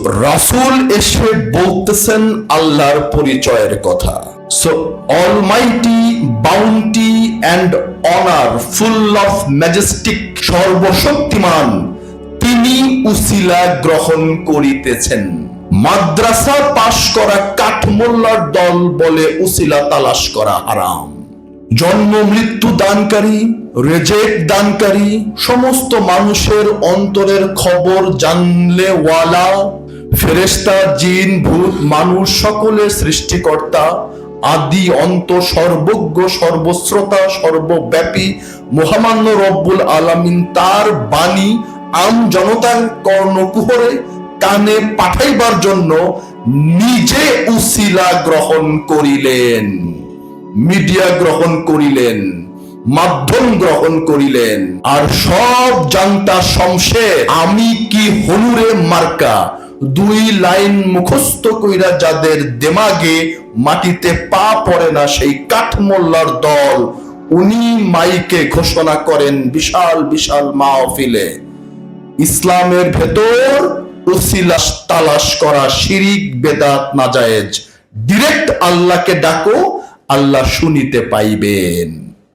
রাসূল এসে বলতেছেন আল্লাহর পরিচয়ের কথা। So Almighty, bounty and honour, full of Majestic, সর্বশক্তিমান তিনি উসিলা গ্রহণ করিতেছেন। মাদ্রাসা পাশ করা কাঠমোল্লার দল বলে উসিলা তালাশ করা হারাম। জন্ম মৃত্যু দানকারী, রেজেক দানকারী, সমস্ত মানুষের অন্তরের খবর জানলে ওয়ালা, ফেরেশতা, জিন, ভূত, মানুষ সকলের সৃষ্টিকর্তা, আদি অন্ত, সর্বজ্ঞ, সর্বশ্রোতা, সর্বব্যাপী মহামান্য রব্বুল আলামিন তার বাণী আম জনতার কর্ণকুহরে কানে পাঠাইবার জন্য নিজে উসিলা গ্রহণ করিলেন, মিডিয়া গ্রহণ করিলেন, মাধ্যম গ্রহণ করিলেন। আর সব জানতা শমশের আমি কি হলুরে মার্কা দুই লাইন মুখস্থ কইরা যাদের দেমাগে মাটিতে পা পড়ে না সেই কাঠমোল্লার দল, উনি মাইকে ঘোষণা করেন বিশাল বিশাল মাহফিলে, ইসলামের ভেতর উসিলা তালাশ করা শিরিক, বেদাত, নাজায়েজ। ডিরেক্ট আল্লাহকে ডাকো, আল্লাহ শুনিতে পাইবেন।